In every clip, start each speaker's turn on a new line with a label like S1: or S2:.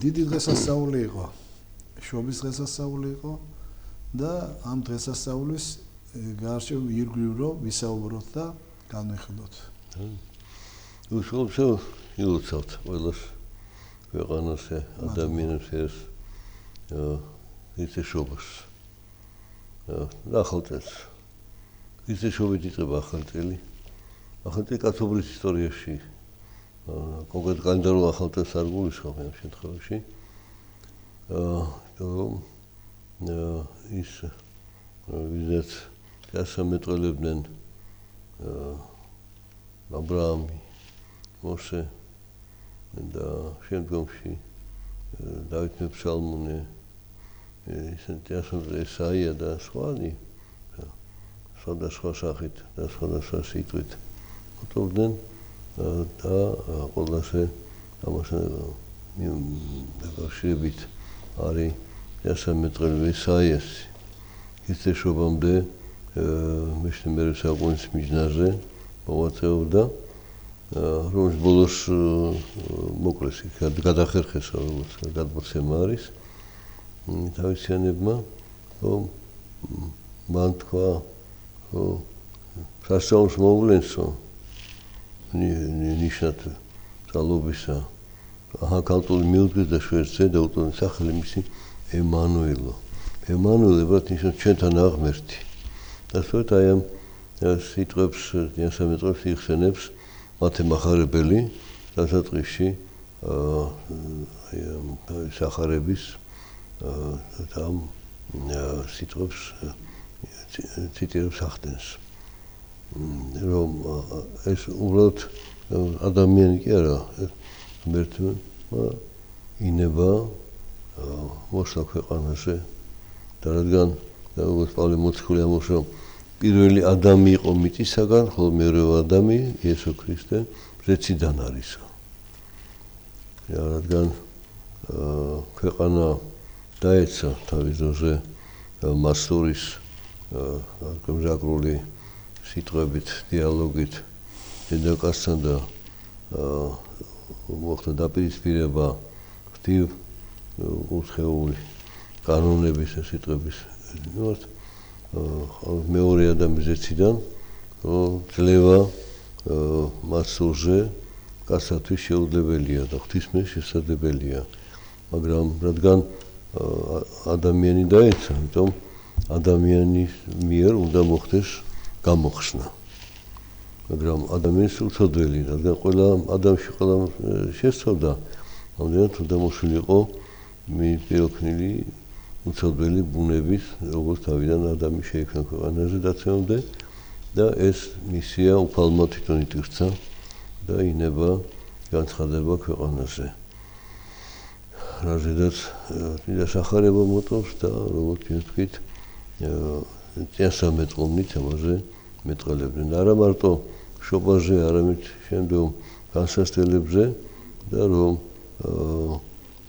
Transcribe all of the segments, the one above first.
S1: დიდი დღესასწაული იყო, შობის დღესასწაული იყო და ამ დღესასწაულის გარშემო ირგვლივ რომ ვისაუბროთ და განვიხილოთ.
S2: უშუალოდ ილოცავთ ყველას ქვეყანას ადამიანებს ეს იცეშობას. ახალ წელს. იცეშობით იწყება ახალი წელი. ახალი წელი კაცობრიის ისტორიაში კონკრეტ კალენდარულ ახალ წელს არ გულისხმობ ამ შემთხვევაში. ის ვიზაც დასამეტყველებდნენ აბრაამი, მოსე და შემდგომში დავით მეფსალმუნე, ესაია და სხვანი სხვადასხვა სახით და სხვადასხვა სიტყვით უტოვდნენ და ყველასე ამასთან დაკავშირებით არის დასამეტყველებელი ესაიას იცეშობამდე მე საუკუნის მიჯნაზე მოვაწეობდა რომლის ბოლოს მოკლეს გადახერხეს როგორც გადმოცემა არის თავისიანებმა რომ მან თქვა სასწაულს მოუვლენსო ნიშნად ძალობისა ახალკალტული მიუძღვის და შვერცე და უტონის სახელი მისი ემანუელო. ემანუელებად ნიშნავს ჩვენთან აღმერთი. და სწორედ აი ამ სიტყვებს დასამეტყველებს იხსენებს მათე მახარებელი დასაწყისში სახარების და სიტყვებს ციტირებს ახდენს. რომ ეს უბრალოდ ადამიანი კი არა ღმერთმა ინება მოსვლა ქვეყანაზე და რადგან როგორც პავლე მოციქული ამბობს რომ პირველი ადამი იყო მიწისაგან, ხოლო მეორე ადამი იესო ქრისტე მზეციდან არისო. რადგან ქვეყანა დაეცა თავის დროზე მასტურის გამჟღავნილი სიტყვებით, დიალოგით დედაკაცთან და მოხდა დაპირისპირება ღვთივ უცხეული კანონების და სიტყვების მეორე ადამიანის ზეციდან ძლევა მასურზე კაცთვის შეუძლებელია და ღვთისმეს შესაძლებელია. მაგრამ რადგან ადამიანი დაეცა, ამიტომ ადამიანის მიერ უნდა მოხდეს გამოხსნა. მაგრამ ადამიანის უცოდველი, რადგან ყველა ადამიანში ყველა შესწორდა, ამდენად უნდა მოსულიყო პირველქნილი უცოდველი ბუნების, როგორც თავიდან ადამი შეიქმნა ქვეყანაზე დაცემამდე და ეს მისია უფალმა თვითონ იტვირცა და ინება განცხადება ქვეყანაზე. რაზედაც დასახარება მოტოვს და როგორც ვთქვით, დასამეტყველნით ამაზე მეტყველებდნენ. არა მარტო შობაზე, არამედ შემდგომ განსასწრებლებზე და რომ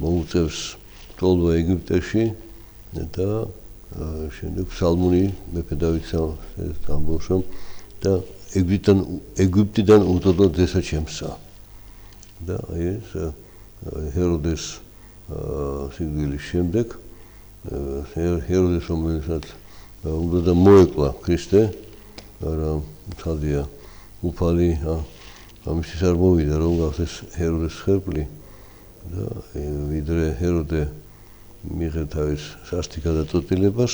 S2: მოუწევს ტოლვა ეგვიპტეში და შემდეგ ფსალმუნი მეფე დავითს ამბობს რომ და ეგვიპტიდან უდოდო დესაჩემსა და ეს ჰეროდეს სიკვდილის შემდეგ ჰეროდეს რომელსაც უნდა და მოეკლა ქრისტე არა თადია უფალი ამისთვის არ მოვიდა რომ გახდეს ჰეროდეს ხერხი და ვიდრე ჰეროდე მიიღე თავის სასტიკ გადაწყვეტილებას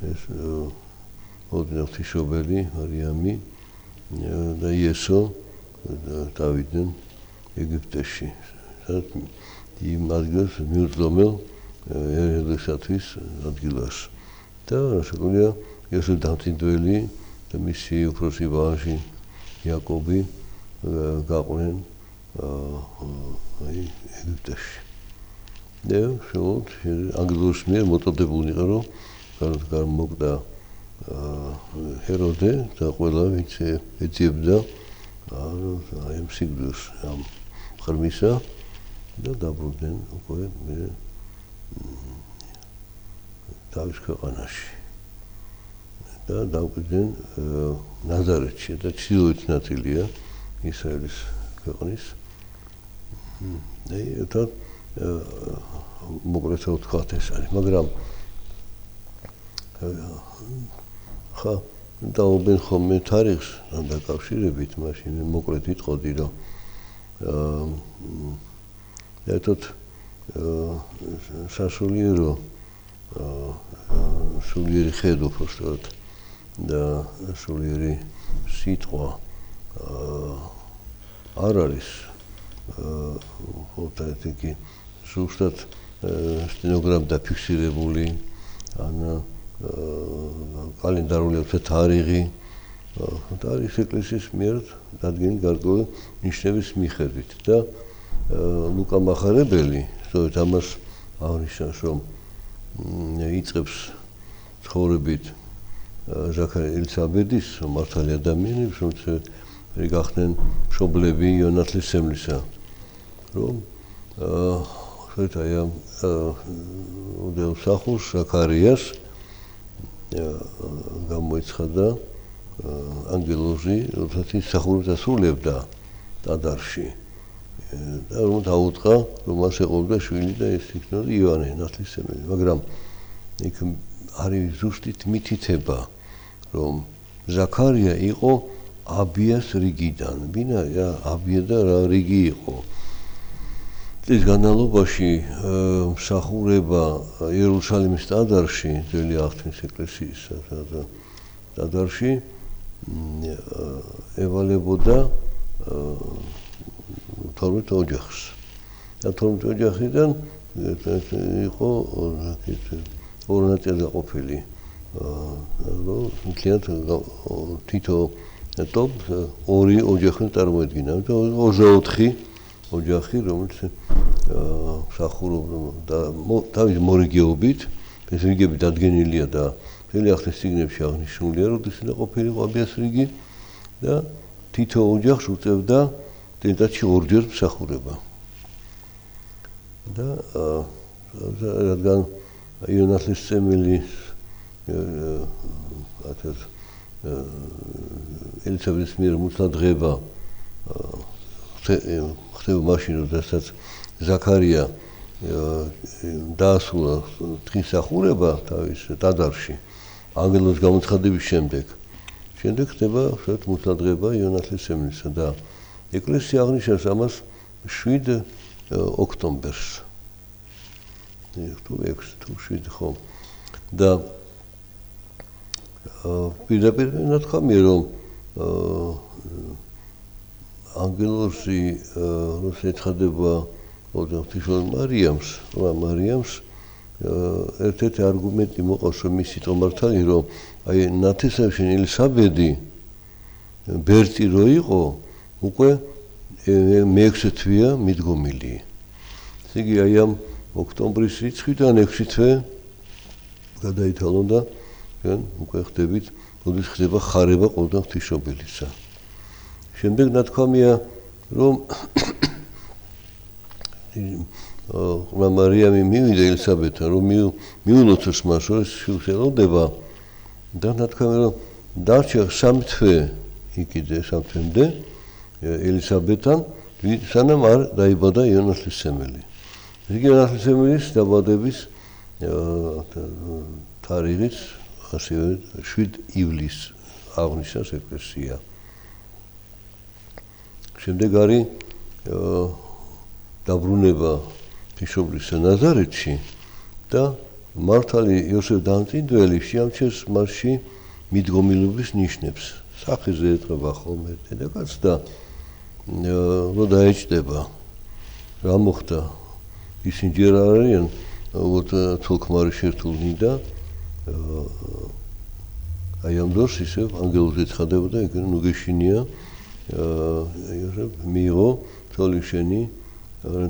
S2: ეს ღვთისმშობელი მარიამი და იესო დავიდნენ ეგვიპტეში იმ ადგილს მიუძღომელ ერედესათვის ადგილას და შეგვიძლია იესო დამწინდველი და მისი უფროსი ვაჟი იაკობი გაყვნენ ეგვიპტეში. და შეუძლოდ ანგელოს მიერ მოტოდებულნი იყო რომ გამოგდა ჰეროდე და ყველა ვინც ეძიებდა ამ სიკვდილს ამ ღრმისა და დაბრუნდნენ უკვე მე თავის ქვეყანაში და დავყიდნენ ნაზარეთში და ჩრდილოეთ ნაწილია ისრაელის ქვეყნის. და მოკლედ ვთქვათ ეს არის, მაგრამ ხა დაობენ ხოლმე თარიღს დაკავშირებით, მაშინ მოკლედ ვიტყოდი, რომ ერთად სასულიერო სულიერი ხედო უბრალოდ და სულიერი სიტყვა არ არის ხოთეთიკი ზუსტად სტენოგრამ დაფიქსირებული ან კალენდარული თარიღი არის ეკლესიის მიერ დადგენილი გარკვეული ნიშნების მიხედვით და ლუკა მახარებელი სწორედ ამას აღნიშნავს, რომ იწყებს ცხოვრებით ზაქარია ელისაბედის მართალი ადამიანებს, რომლებიც გახდნენ მშობლები იონათლისმცემლისა, რომ სწორედ აი ამ უდევსახურს ზაქარიას გამოიცხადა ანგელოზი, როდესაც ის მსახურებას ასრულებდა ტაძარში. და რომ დაუწყა, რომ მას ეყოლოდა შვილი და ეს იქნებოდა იოანე ნათლისმცემელი, მაგრამ იქ არის ზუსტით მითითება, რომ ზაქარია იყო აბიას რიგიდან. ბინარია აბია და რა რიგი იყო. წლის განმავლობაში მსახურება იერუსალიმის ტაძარში, ძველი აღთქმის ეკლესიის ტაძარში ევალებოდა 12 ოჯახს. და 12 ოჯახიდან იყო ორი ნაწილი ყოფილი. რომ მთლიანად თითო ტოპს ორი ოჯახი წარმოედგინა. 24 ოჯახი, რომელიც მსახურობდა თავის მორიგეობით, ეს რიგები დადგენილია და ძველი აღთქმის წიგნებში აღნიშნულია, რომ ის ყოფილიყო აბიას რიგი და თითო ოჯახს უწევდა წელიწადში ორჯერ მსახურება. და რადგან იონათლისმცემლის ელისაბედის მიერ მუცლადღება ხდება მაშინ, როდესაც ზაქარია დაასრულა დღის მსახურება თავის ტაძარში ანგელოზის გამოცხადების შემდეგ ხდება მუცლადღება იონათლისმცემლისა და ეკლესია აღნიშნავს ამას 7 ოქტომბერს. თუ 6 თუ 7 ხო. და პირდაპირ ნათქვამია, რომ ანგელოზი როცა ეცხადება ღვთისმშობელ მარიამს, ერთ-ერთი არგუმენტი მოყავს, რომ მისი ტომართალი, რომ აი ნათესავში ელისაბედი ბერტი რო იყო, უკვე მე-6 თვეა მიდგომილი. ესე იგი აი ამ ოქტომბრის რიცხვიდან 6 თვე გადაითვალა და უკვე ხდებით, როდის ხდება ხარება ყოველდღე ღვთისმშობელისა. შემდეგ ნათქვამია, რომ მარიამი მივიდა ელისაბედთან, რომ მიულოცოს მას, რომ შვილს ელოდება და ნათქვამია, რომ დარჩა 3 თვე იქიდე 3 თვემდე ელისაბედთან, სანამ არ დაიბადა იონათლისმცემელი. იგი იონათლისმცემლის დაბადების თარიღიც ასევე 7 ივლისს აღნიშნავს ეკლესია. შემდეგ არის დაბრუნება ღვთისმშობლისა ნაზარეთში და მართალი იოსებ დამწინდველი შეამჩნევს მასში მიდგომილობის ნიშნებს. სახეზე ეტყობა ხოლმე დედაკაცს და რო დაეჭდება რა მოხდა, ისინი ჯერ არ არიან თოლქმარი შერთულნი და აი ამ დროს ისევ ანგელოზი ეცხადებოდა, ეგრე ნუ გეშინია მიიღო თოლის შენი,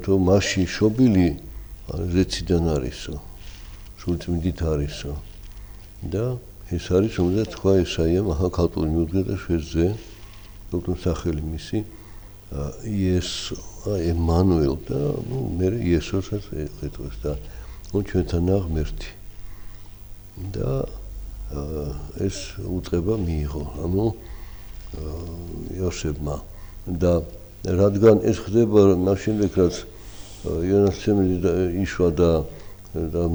S2: თუ მასში შობილი ზეციდან არისო, სულწმინდით არისო და ეს არის, რომელზეც თქვა ესაიამ, ახლა ქალწული მიუძღვა და შვედზე, როცა სახელი მისი იესო, ემანუელ და მე იესოსაც ეწევს და ჩვენთანაა ღმერთი. და ეს უწყება მიიღო, ანუ იოსებმა და რადგან ეს ხდება მას შემდეგ რაც იონასცემელი იშვა და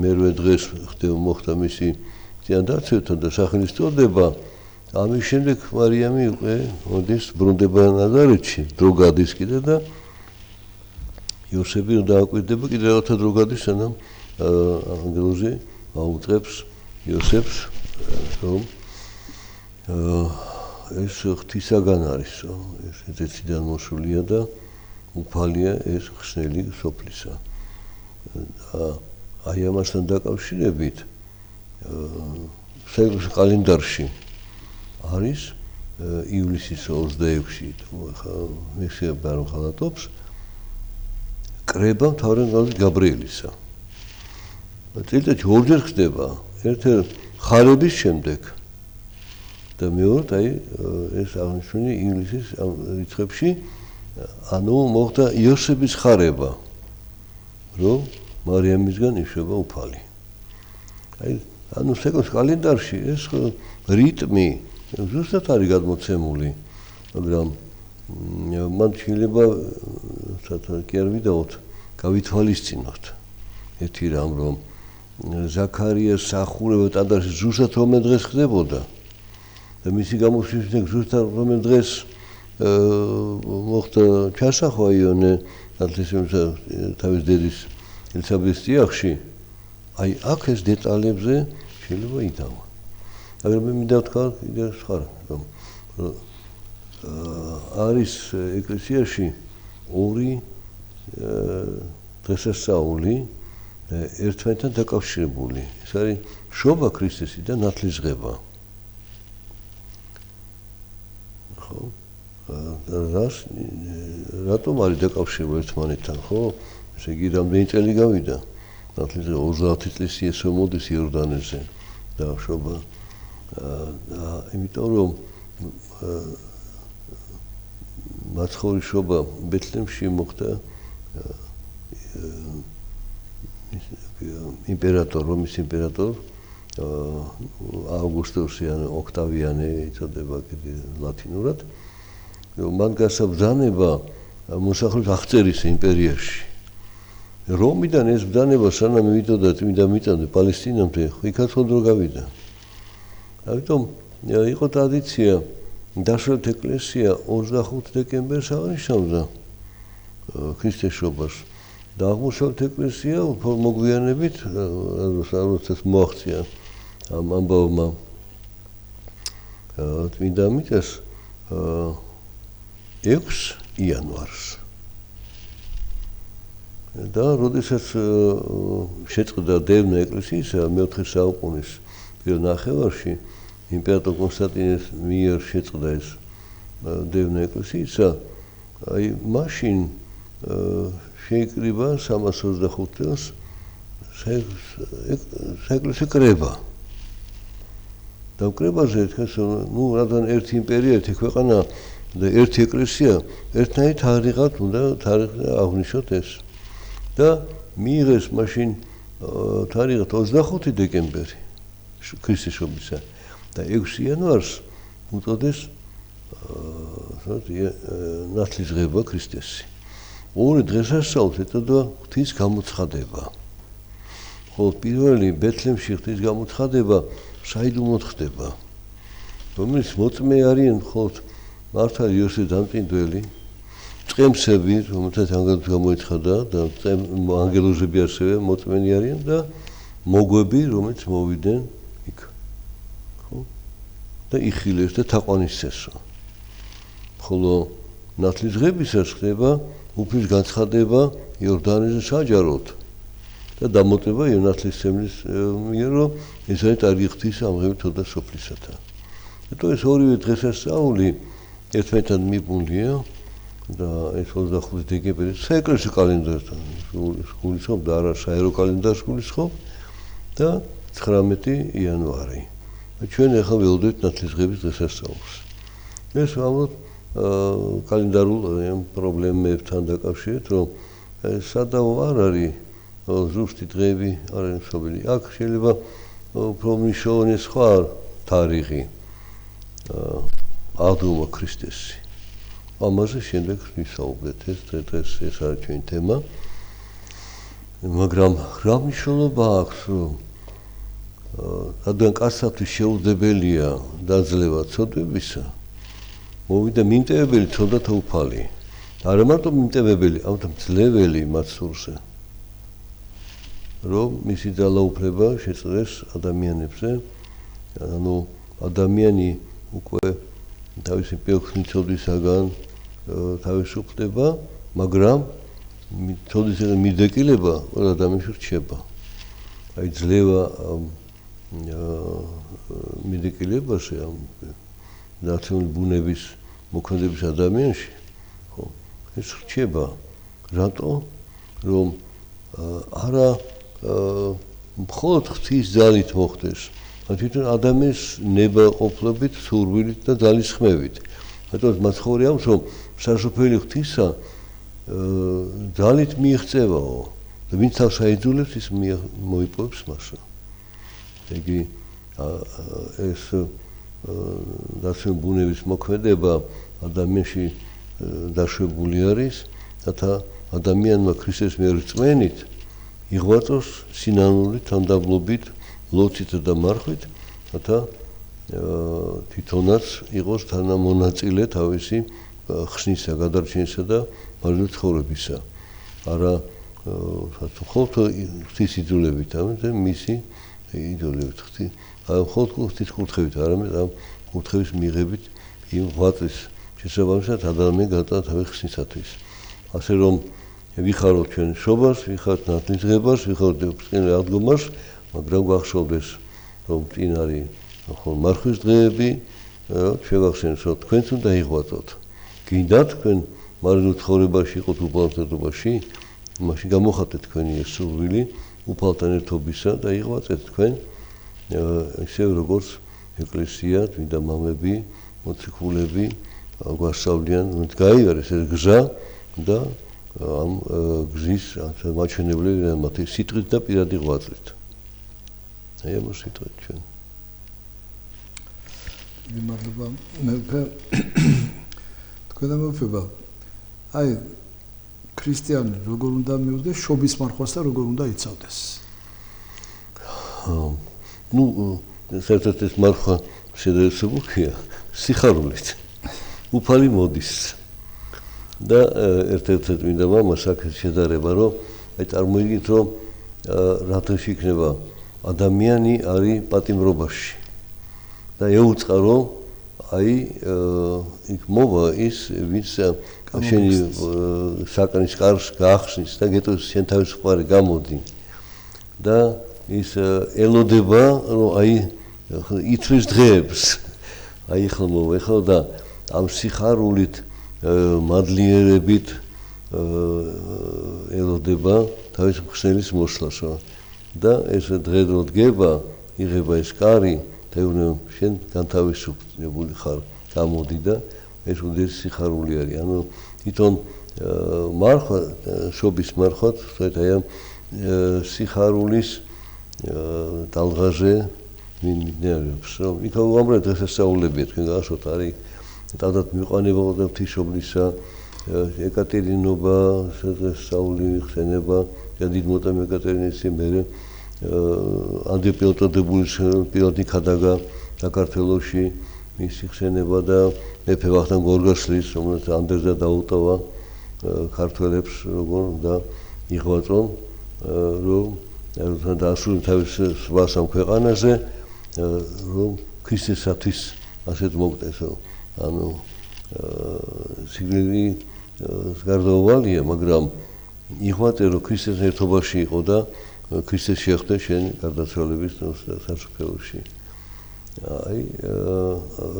S2: მერვე დღეს მოხდა მისი წინადაცვეთა და სახელის წოდება ამის შემდეგ მარიამი უკვე მოდის ბრუნდება ნაზარეთში დრო გადის კიდე და იოსები დააკვირდება კიდე რაღაცა დრო გადის სანამ ანგელოზი აუწყებს იოსებს რომ ეს ღვთისაგან არის ეს ეციდან მოსულია და უფალია ეს ხსნელი სოფლისა აი ამასთან დაკავშირებით საეკლესიო კალენდარში არის ივლისის 26-ში მეხება რომ ხალატობს კრება მთავრანგელოზი გაბრიელისა წელიწადში ორჯერ ხდება ერთ-ერთ ხარების შემდეგ და მეორე აი ეს აღნიშნული ივლისის რიცხვებში ანუ მოხდა იოსების ხარება რომ მარიამისგან იშვება უფალი აი ანუ საეკლესიო კალენდარში ეს რიტმი ზუსტად არის გადმოცემული მაგრამ მან შეიძლება კი არ ვიდაოთ გავითვალისწინოთ ერთი რამ რომ ზაქარიას სახურება ტაძარში ზუსტად რომელ დღეს ხდებოდა და მისი გამოშვისით ზუსტად რომელ დღეს მოხდა ჩასახვა იონე თავის დედის ელისაბედის წიაღში აი აქ ეს დეტალებზე შეიძლება იდავა მაგრამ მე მინდა ვთქვა კიდე სხვა რომ არის ეკლესიაში ორი დღესასწაული ერთმანეთთან დაკავშირებული ეს არის მშობა ქრისტესი და ნათლისღება ხო რატომ არის დაკავშირებული ერთმანეთთან ხო ესე იგი რამდენი წელი გავიდა ნათლისღება 30 წლის ისე მოდის იორდანეზე და მშობა იმიტომ რომ მაცხოვრის შობა ბეთლემში მოხდა რომის იმპერატორ ავგუსტუსი ან ოქტავიანე იწოდება კიდე ლათინურად მან გასაბრძანება მოსახლეობის აღწერის იმპერიაში რომიდან ეს ბრძანება სანამ მივიდოდა წმინდა მიწამდე პალესტინამდე იქაც ხოდრო გავიდა ამიტომ იყო ტრადიცია დასავლეთ ეკლესია 25 დეკემბერს აღნიშნავდა ქრისტეს შობას და აღმოსავლეთ ეკლესია უფრო მოგვიანებით როდესაც მოაღწია ამ ამბავმა წმინდა მიწას 6 იანვარს და როდესაც შეწყდა დევნა ეკლესიისა მე-4 საუკუნის პირველ ნახევარში იმპერატორ კონსტანტინეს მიერ შეწყდა ეს დევნა ეკლესიისა აი მაშინ შეიკრიბა 325 წელს საეკლესიო კრება და კრებაზე ეთქეს ნუ რადგან ერთი იმპერია ერთი ქვეყანა და ერთი ეკლესია ერთნაირი თარიღად უნდა თარიღი აღნიშნოთ ეს და მიიღეს მაშინ თარიღად 25 დეკემბერი ქრისტეს შობისა და 6 იანვარს უწოდეს ნათლისღება ქრისტესი ორი დღესასწაულს ეწოდა ღვთის გამოცხადება ხოლო პირველი ბეთლემში ღვთის გამოცხადება საიდუმლოდ ხდება რომელიც მოწმე არიან მხოლოდ მართალი იოსებ დამწინდველი წემსები რომელთაც ანგელოზი გამოეცხადა და ანგელოზები ასევე მოწმენი არიან და მოგვები რომელიც მოვიდნენ იქ ხო და იხილეს და თაყვანისცესო ხოლო ნათლისღებისას ხდება უფლის განცხადება იორდანეზე საჯაროდ და დამოწმება ნათლისმცემლის მიერ რომ ეს არის ტარგი ღვთის ამღები თოდა სოფლისათა და ეს ორივე დღესასწაული ერთმანეთთან მიბუნდია და ეს 25 დეკემბერი საეკლესიო კალენდართან გულისხმობ და არა საერო კალენდარს გულისხმობ და 19 იანვარი. ჩვენ ახლა ველოდებით ნათლისღების დღესასწაულს. ეს ალბათ კალენდარულ პრობლემებთან დაკავშირებით, რომ სადავო არ არის ზუსტი დღეები არ არის მშობელი. აქ შეიძლება უფრო მნიშვნელოვანი სხვა თარიღი აღდგომა ქრისტესი. ამაზე შემდეგ ვისაუბრეთ, ეს არის ჩვენი თემა. მაგრამ რა მნიშვნელობა აქვს, რომ რადგან კაცსათვის შეუძლებელია დაძლევა ცოდვებისა, მოვიდა მიმტევებელი ცოდვათა უფალი. არა მარტო მიმტევებელი, ამიტომ ძლეველი მათ სურზე. რომ მისი ძალაუფლება შეწყვეტს ადამიანებზე, ანუ ადამიანი უკვე თავისი პიროვნული ცოდვისაგან თავისუფლდება, მაგრამ ცოდვისაგან მიდეკილება ყველა ადამიანში რჩება. აი ძლევა მიდეკილებაში ამ ნაციონალური ბუნების მოქმედების ადამიანში, ხო, ეს რჩება. რატო? რომ არა მხოლოდ ღვთის ძალით მოხდეს, თვითონ ადამიანის ნებაყოფლობით, სურვილით და ძალისხმევით. რატომ მაცხოვრე აქვს, რომ სასופელი ღვთისა ძალით მიიღწევაო და ვინც თავს აიძულებს, ის მოიპოვებს მასო. იგი ეს ნაციონალური ბუნების მოქმედება ადამიანში დაშვებული არის, რათა ადამიანმა ქრისტეს მიერ რწმენით იღვაწოს სინანული თანდაბლობით, ლოცვით და მარხვით, რათა თვითონაც იყოს თანამონაწილე თავისი ხსნისა, გადარჩენისა და მარჯვენა ცხოვრებისა. არა მხოლოდ ღვთის იძულებით, ამიტომ მისი იძულებით მხოლოდ ღვთის კურთხევით, არამედ ამ კურთხევის მიღებით იმ ღვაწლის შესაბამისად ადამიანი გადაწყდა თავის ხსნისათვის. ასე რომ ვიხაროთ ჩვენ შობას, ვიხაროთ ნათლის ღებას, ვიხაროთ ბრწყინვალე აღდგომას, მაგრამ გახსოვდეს, რომ წინ არის მარხვის დღეები, შევახსენოთ, რომ თქვენც უნდა იღვაწოთ. გინდათ თქვენ მარჯვენა ცხოვრებაში იყოთ უბალნოთობაში, მაშინ გამოხატეთ თქვენი ეს სურვილი უფალთან ერთობისა და იღვაწეთ თქვენ ისევ როგორც ეკლესია, წმინდა მამები, მოციქულები გვასწავლიან, რომ გაიარეს ეს გზა და ამ გზის მაჩვენებლები მათი სიტყვით და პირადი ღვაწლით. აი ამ სიტყვით ჩვენ.
S1: მადლობა მეფე. თქვენ ამოფება. აი ქრისტიანი როგორ უნდა მიუძდეს შობის მარხვას და როგორ უნდა იცავდეს?
S2: ნუ საერთოდ ეს მარხვა შედარებულია სიხარულით. უფალი მოდის. და ერთ-ერთი წმინდა მამას აქ შედარება, რომ აი წარმოიდგინეთ, რომ რა დღეში იქნება ადამიანი არის პატიმრობაში და ეუწყა, რომ აი იქ მოვა ის, ვინც შენი საკანის კარს გაახსნის და გეტყვის შენ თავისუფალი გამოდი და ის ელოდება, რომ აი ითვლის დღეებს, აი ახლა მოვა ხო და ამ სიხარულით მადლიერებით ელოდება თავის მხსნელის მოსვლასო და ეს დღე რო დგება, იღება ეს კარი, თეუნე შენ განთავისუფლებული ხარ, გამოდი და ეს უდიდესი სიხარული არის. ანუ თვითონ მარხვა, შობის მარხვა, სწორედ აი ამ სიხარულის ტალღაზე მინერებს, რომ იქ უამრავი დღესასწაულებია, თქვენ გახსოვთ, არის ტადად მიყვანება ღვთისმშობლისა, ეკატერინობა, დღესასწაული ხსენება, დიდმოწამე ეკატერინესი, მერე ანდრეპილოტოდებულის პირადი ქადაგა საქართველოში, მისი ხსენება და მეფე ვახტანგ გორგასლის, რომელიც ანდრეზე დაუტოვა ქართველებს, როგორ და იღვაწონ, რომ დაასრულებენ თავის ზღვას ამ ქვეყანაზე, რომ ქრისტესათვის ასეთ მოგდეს. ანუ სიგნელი გარდაუვალია, მაგრამ იღვაწე, რომ ქრისტეს ერთობაში იყო და ქრისტეს შეხვდე შენ გარდაცვალების სასუფეველში. აი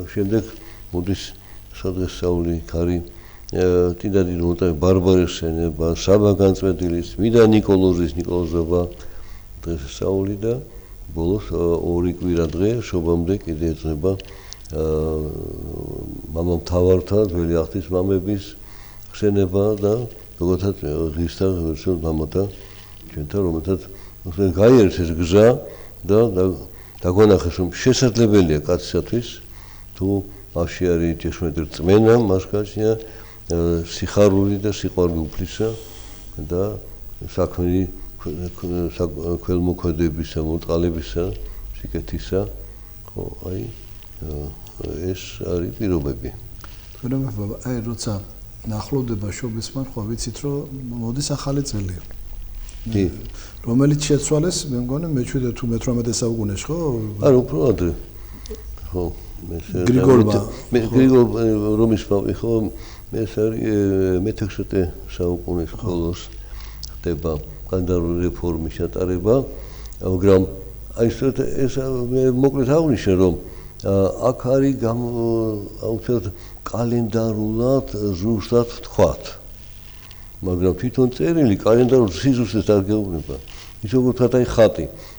S2: შემდეგ მოდის სადღესასწაული ქარი წმინდა დიდმოწამე ბარბარეს ხსენება, საბა განწმენდილის, წმინდა ნიკოლოზის ნიკოლოზობა დღესასწაული და ბოლოს ორი კვირა დღე შობამდე კიდე ეძნება მამა მთავართა, ძველი ახთის მამების ხსენება და როგორცაც ღირსთა ვერსიულ მამათა ჩვენთან, რომელთაც გაიარეს ეს გზა და დაგვანახეს, რომ შესაძლებელია კაცისათვის, თუ მასში არის ჭეშმარიტი რწმენა, მას გააჩნია სიხარული და სიყვარული უფლისა და საქმე ქველმოქმედებისა, მომწყალებისა, სიკეთისა, ხო, აი ეს არის პირობები.
S1: თუმცა აი როცა ნახლოვდება შობისმან, ხო ვიცით რომ მოდის ახალი წელი. რომელიც შეცვალეს, მე მგონი მე-7 თუ მე-18 საუკუნეში, ხო?
S2: არა, უფრო ადრე. ხო,
S1: გრიგოლმა
S2: რომის პაპი, ხო, ეს არის მე-16 საუკუნის ბოლოს ხდება კალენდარული რეფორმის ჩატარება, მაგრამ აი ეს მე მოკლედ აღვნიშნე, რომ აქ არის აუცილებლად კალენდარულად ზუსტად ვთქვათ. მაგრამ თვითონ წერილი კალენდარულ სიზუსტეს არ გეუბნება. ის როგორ ვთქვათ, აი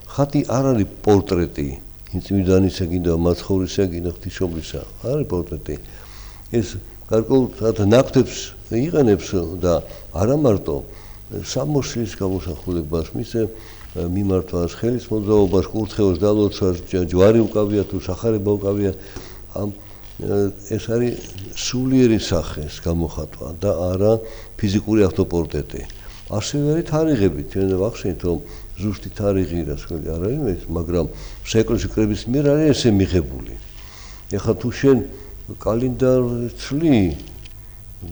S2: ხატი არ არის პორტრეტი, წმინდანისა გინდა მაცხოვრისა გინდა ღვთისმშობლისა, არ არის პორტრეტი. ეს გარკვეულ ნაკვთებს იყენებს და არა მარტო სამოსლის გამოსახულებას, მისე მიმართვას, ხელის მოძრაობას, კურთხევას, დალოცვას, ჯვარი უკავია თუ სახარება უკავია, ეს არის სულიერი სახეს გამოხატვა და არა ფიზიკური ავტოპორტრეტი. ასევე არის თარიღები, ჩვენ ვახსენეთ, რომ ზუსტი თარიღი რასკველი არ არის, მაგრამ საეკლესიო კრების მიერ არის ესე მიღებული. ეხლა თუ შენ კალენდარს ცვლი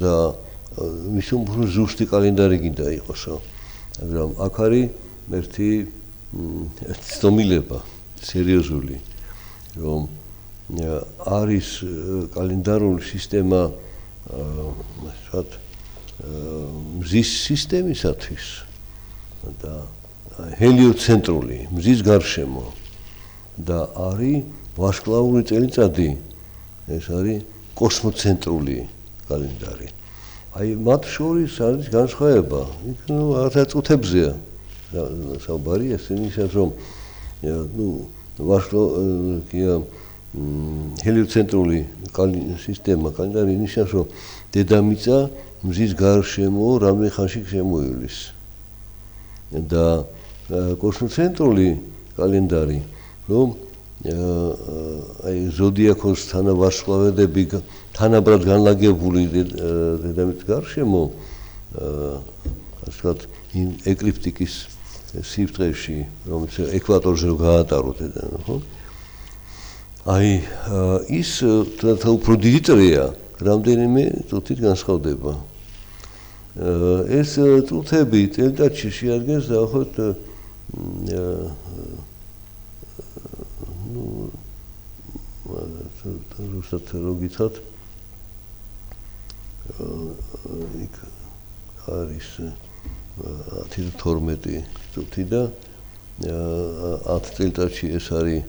S2: და მის უფრო ზუსტი კალენდარი გინდა იყოსო, მაგრამ აქ არის ერთი ცდომილება სერიოზული, რომ არის კალენდარული სისტემა ვთქვათ მზის სისტემისათვის და ჰელიოცენტრული მზის გარშემო და არის ვარსკვლავური წელიწადი, ეს არის კოსმოცენტრული კალენდარი. აი მათ შორის არის განსხვავება, რაღაცა წუთებზეა საუბარი, ეს ნიშნავს, რომ ჰელიოცენტრული სისტემა კალენდარი ნიშნავს, რომ დედამიწა მზის გარშემო რამდენი ხანში შემოივლის და კოსმოცენტრული კალენდარი, რომ აი ზოდიაქოს თანავარსკვლავედები თანაბრად განლაგებული დედამიწის გარშემო, ასე ვთქვათ, ეკლიპტიკის სიბრტყეში, რომელიც ეკვატორზე გაატაროთ, ხო? აი ის უფრო დიდი წრეა, რამდენიმე წუთით განსხვავდება. ეს წუთები წელიწადში შეადგენს დაახლოებით რუსად რო გითხრათ, იქ არის 12 წუთი და 10 წელიწადში ეს არის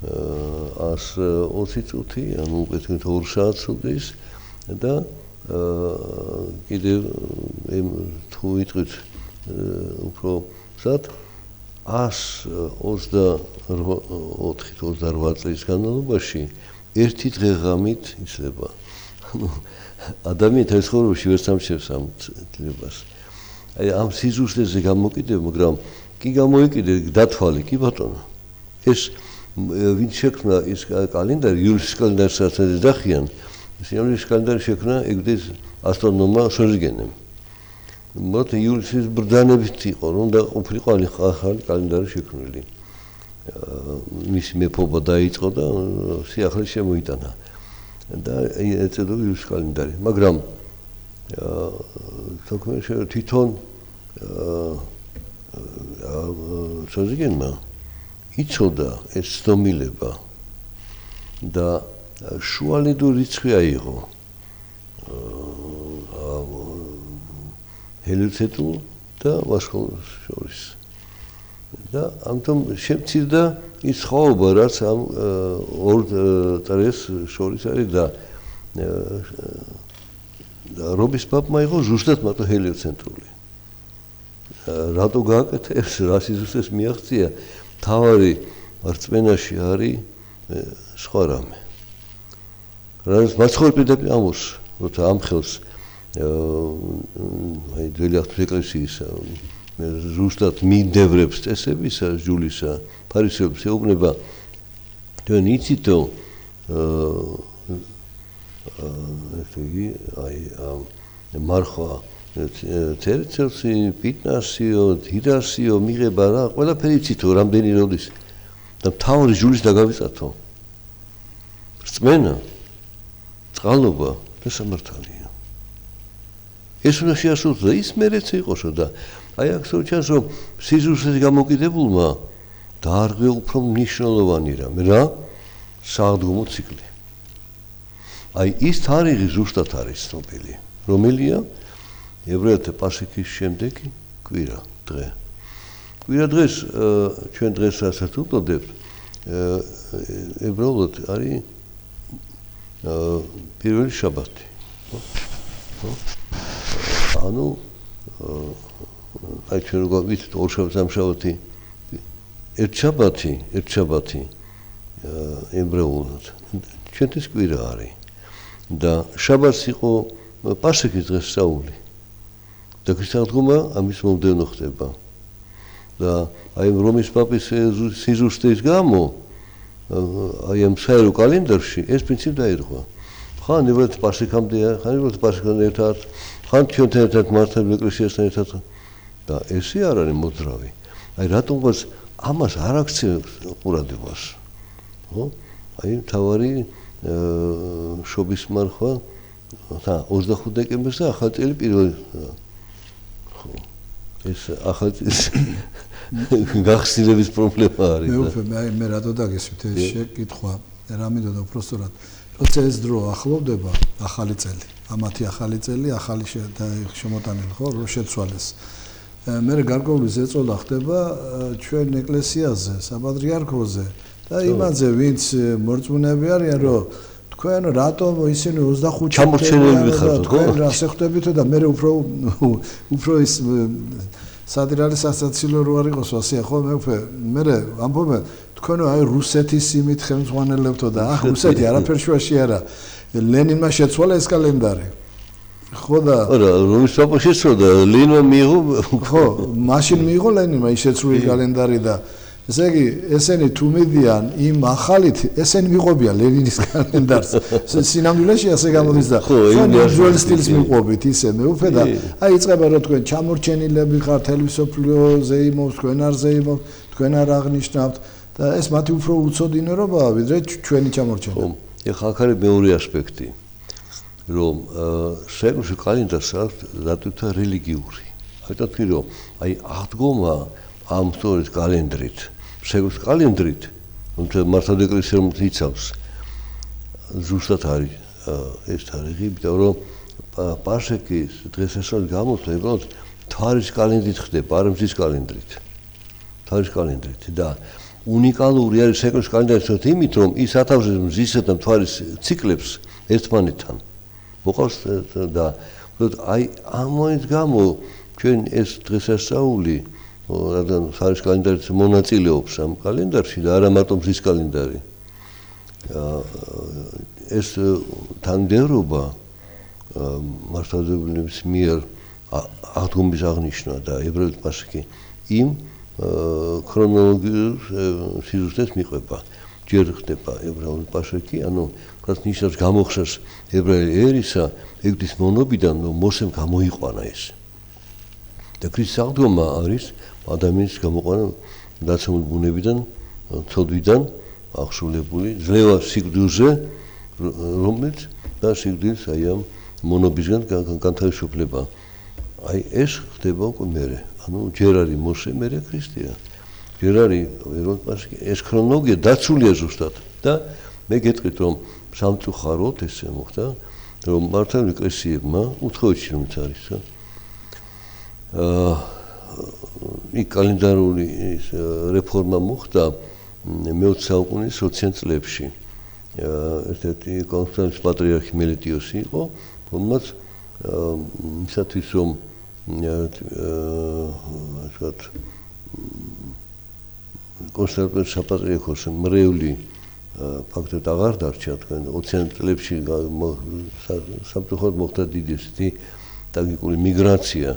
S2: 120 წუთი, ანუ უკვე 2 საათს უდრის და კიდევ თუ ვიტყვით უფრო ზად 124-28 წლის განმავლობაში ერთი დღე-ღამით იცლება. ადამიანთა ცხოვრებაში ვერ სამჩნევს ამ ცლებას. აი ამ სიზუსტეზე გამოკიდე, მაგრამ კი გამოიკიდე დათვალე, კი ბატონო. ეს ვინც შექმნა ის კალენდარი, იულიის კალენდარსაც ეძახიან, იულიის კალენდარი შექმნა ეგრეთ ასტრონომმა შორიგენემ. მოდი იულიის ბრძანებით იყო, რომ და ყოფილიყო ახალი კალენდარი შექმნილი. მისი მეფობა დაიწყო და სიახლე შემოიტანა. და ეწოდა იულიის კალენდარი, მაგრამ თვითონ შორიგენმა იცოდა ეს ცდომილება და შუალედური რიცხვი აიღო ჰელიოცენტრულ და ვარსკვლავს შორის და ამიტომ შემცირდა ის სხვაობა, რაც ამ ორ წრეს შორის არის და რომის პაპმა იყო ზუსტად მარტო ჰელიოცენტრული. რატო გააკეთა ეს, რა სიზუსტეს მიაღწია? თავარი რწმენაში არის სხვა რამე. რაც მაცხოვრებელი პირდაპირ ამბობს, როცა ამ ხელს აი ძველი აღთქმის ეკლესიის ზუსტად მინდევრებს წესებისა, ჯულისა, ფარისევლებს ეუბნება, თქვენ იცით, რომ ესე იგი აი მარხვა წერცელსი, პიტნასიო, დირასიო მიღება რა, ყველაფერი იცითო რამდენი როდის და მთავარი ჟურის დაგავიწათო. რწმენა, წყალობა და სამართალია. ეს უნდა შეასრულოს და ის მერეც იყოსო და აი აქ სოჩას რომ სიზუსტეს გამოკიდებულმა დაარღვია უფრო მნიშვნელოვანი რამე რა საღდგომო ციკლი. აი ის თარიღი ზუსტად არის ცნობილი, რომელია ებრაელთა პასუხის შემდეგი კვირა დღე. კვირა დღეს ჩვენ დღეს რასაც უწოდებთ ებრაულად არის პირველი შაბათი. ანუ აი ჩვენ როგორ ვიცით ორშაბათი სამშაბათი ერთ შაბათი ებრაულად ჩვენთვის კვირა არის და შაბათს იყო პასუხის დღესასწაული და ქრისტიანობა ამის მომდევნო ხდება და აი რომის პაპის სიზუსტის გამო აი ამ საერო კალენდარში ეს პრინციპი დაირღვა. ხან ებრაელთა პასუხამდეა, ხან ებრაელთა პასუხთან ერთად, ხან ჩვენთან ერთად მართლმადიდებლურ ეკლესიასთან ერთად და ესე არ არის მოძრავი. აი რატომღაც ამას არ აქცევს ყურადებას. ხო? აი თავარი შობის მარხვა 25 დეკემბერს და ახალი წელი პირველი ხო ეს ახალი წლის გახსნილების პრობლემა არის.
S1: მე რატო დაგესვით ეს შეკითხვა, რა მინდოდა უბრალოდ როცა ეს დრო ახლოვდება ახალი წელი, ამათი ახალი წელი, ახალი შემოტანილი ხო, რო შეცვალეს. მე გარკვეული ზეწოლა ხდება ჩვენ ეკლესიაზე, საპატრიარქოზე და იმაზე, ვინც მორწმუნეები არიან, რომ თქვენ რატომ ისინი 25
S2: ჩამორჩენილი ხართ, ხო?
S1: თქვენ რას ეხტებით და მე უფრო ის სადირალის ასაცილო რო არ იყოს ასე ხო მე ამბობენ თქვენო აი რუსეთის იმით ხელმძღვანელებთო და ახ რუსეთი არაფერ შუაში არა ლენინმა შეცვალა ეს კალენდარი ხო და
S2: არა რომის პაპა შეცვალა ლენინმა მიიღო
S1: ხო მაშინ მიიღო ლენინმა ის შეცვლილი კალენდარი და ესე იგი ესენი თუ მიდიან იმ ახალით ესენი მიყვებიან ლენინის კალენდარს სინამდვილეში ასე გამოდის და უძველ სტილს მიყვებით ისე მეუფე და აი იწყება რომ თქვენ ჩამორჩენილები ხართ თელევიზორზე იმობს თქვენ არ ზეიმობ თქვენ არ აღნიშნავთ და ეს მათი უფრო უცოდინერობაა ვიდრე ჩვენი ჩამორჩენა
S2: ხო ეხლა აქ არის მეორე ასპექტი რომ საერთო კალენდარს აქვს დატვირთვა რელიგიური ამიტომ თქვი რომ აი აღდგომა ამ სწორედ კალენდრით შეგოს კალენდრით თუმცა მართლმადიდებლური ეკლესია რომ იცავს ზუსტად არის ეს თარიღი იმიტომ რომ პასუხის დღესასწაული გამოსვლა უბრალოდ თვარის კალენდრით ხდება არ მზის კალენდრით თვარის კალენდრით და უნიკალური არის შეგოს კალენდარი იმით რომ ის ათავსებს მზისა და თვარის ციკლებს ერთმანეთთან მოყავს და აი ამის გამო ჩვენ ეს დღესასწაული რადგან თვარის კალენდარიც მონაწილეობს ამ კალენდარში და არა მარტო მზის კალენდარი. ეს თანმიმდევრობა მართლმადიდებლების მიერ აღდგომის აღნიშვნა და ებრაელთა პასუხი იმ ქრონოლოგიურ სიზუსტეს მიყვება. ჯერ ხდება ებრაული პასუხი, ანუ რაც ნიშნავს გამოხსნას ებრაელი ერისა, ეგვიპტის მონობიდან მოსემ გამოიყვანა ეს. და ქრისტეს აღდგომა არის ადამიანის გამოყვანა დაცემული ბუნებიდან, ცოდვიდან აღსრულებული ძლევა სიკვდილზე, რომელიც და სიკვდილს აი ამ მონობისგან განთავისუფლება. აი ეს ხდება უკვე მერე. ანუ ჯერ არის მოსე, მერე ქრისტეა. ჯერ არის ეს ქრონოლოგია დაცულია ზუსტად და მე გეტყვით რომ სამწუხაროდ ესე მოხდა რომ მართლმადიდებლური ეკლესიებმა უთხოვეთში რომ არის იქ კალენდარული რეფორმა მოხდა მე-20 საუკუნის 20 წლებში. ერთ-ერთი კონსტანტინის პატრიარქი მელიტიოსი იყო, რომელმაც ისათვის რომ ასეთ კონსტანტინის საპატრიარქოს მრევლი ფაქტობრივად აღარ დარჩა თქვენ 20 წლებში სამწუხაროდ მოხდა დიდი ესეთი ტრაგიკული მიგრაცია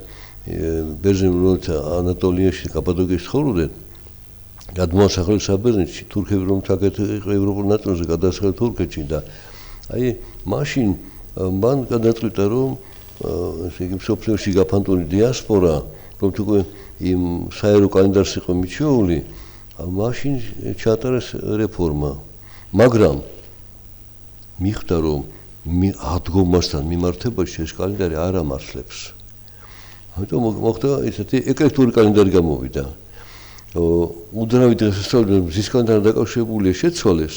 S2: ბერძნები როცა ანატოლიაში კაპადოკიაში ცხოვრობდნენ გადმოასახლეს საბერძნეთში თურქები რომ ევროპულ ნაწილზე გადაასახლეს თურქეთში და აი მაშინ მან გადაწყვიტა რომ ესე იგი მსოფლიოში გაფანტული დიასპორა, რომ თუკი იმ საერო კალენდარს იყო მიჩვეული, მაშინ ჩაატარეს რეფორმა. მაგრამ მიხვდა რომ ადგომასთან მიმართებაში ეს კალენდარი არ ამართლებს. ამიტომ მოხდა ესეთი ეკლექტური კალენდარი გამოვიდა. უძრავი დღესასწაულები მზის კალენდართან დაკავშირებულია შეცვალეს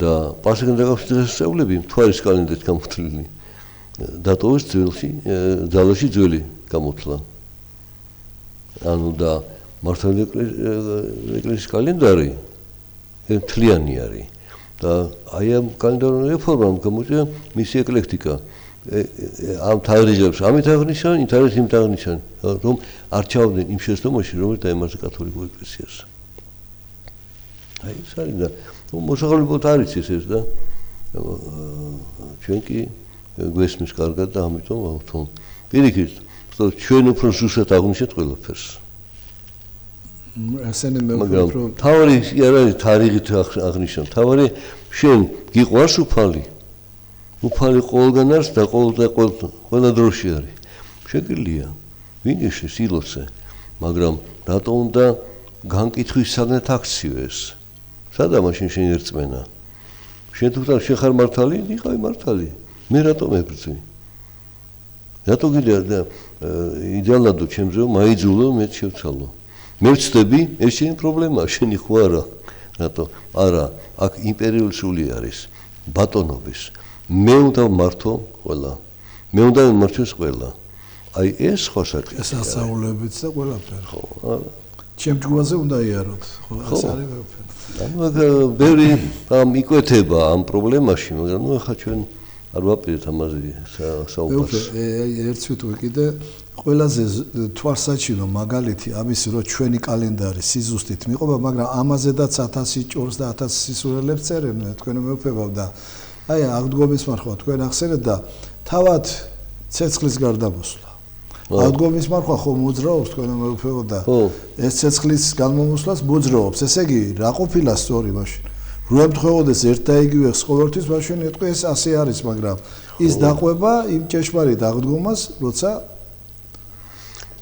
S2: და პასუხთან დაკავშირებული დღესასწაულები მთვარის კალენდარით გამოთვლილი. დატოვეს ძალაში ძველი გამოთვლა. ანუ და მართალი ეკლესიის კალენდარი მთლიანი არის და აი ამ კალენდარულ რეფორმამ გამოიწვია მისი ეკლექტიკა. ამ თარიღებს ამით აღნიშნავენ, იმ თარიღს იმით აღნიშნავენ, რომ არ ჩავდნენ იმ შეცდომაში, რომელიც დაემართა კათოლიკურ ეკლესიას. აი ეს არის და მოსახალებლად არის ეს და ჩვენ კი გვესმის კარგად და ამიტომ ვთქვი, პირიქით, ჩვენ უფრო ზუსტად აღნიშნეთ ყველაფერს.
S1: ესენი მე ვფიქრობ, რომ
S2: თავი არ არის თარიღით აღნიშნავ, თავი შენ გიყვარს უფალი. უფალი ყველგან არის და ყველა დროში არის. შეგიძლია ვინ ეშეს ილოცე, მაგრამ რატო უნდა განკითხვის საგნად აქციეს? სადა მაშინ შენ ერწმენა? შენ თუ შენ ხარ მართალი, იყავი მართალი. მე რატომ ებრძვი? რატო გიძლია იდეალადო ჩემზე მაიძულო მე შევცალო? მე ვწდები, ეს შენი პრობლემაა, შენი ხო არა? რატო? არა, აქ იმპერიული სული არის, ბატონობის. მე უნდა მართო ყველა. მე უნდა მართოს ყველა. აი ეს ხო საკითხია.
S1: ეს ასაულებიც და ყველაფერი.
S2: ხო, არა.
S1: ჩემ ჯგუფზე უნდა იაროთ, ხო, ეს არის ყველაფერი.
S2: ანუ ბევრი მიკვეთება ამ პრობლემაში, მაგრამ ნუ ახლა ჩვენ არ ვაპირებთ ამაზე საუბარს.
S1: ერთ ვიტყვი კიდე ყველაზე თვალსაჩინო მაგალითი ამის რომ ჩვენი კალენდარი სიზუსტით მიყვება, მაგრამ ამაზედაც 1000 ჭორს და 1000 სისულელებს წერენ, თქვენ მეუფებავ და აი აღდგომის მარხვა თქვენ ახსენეთ და თავად ცეცხლის გარდამოსვლა. აღდგომის მარხვა ხო მოძრაობს თქვენ მეუფებავ და ეს ცეცხლის გამომოსვლას მოძრაობს. ესე იგი რა ყოფილა სწორი მაშინ? რო ემთხვეოდეს ერთ და იგივე ყოველთვის მაშინ ეტყვი ეს ასე არის, მაგრამ ის დაყვება იმ ჭეშმარიტ აღდგომას, როცა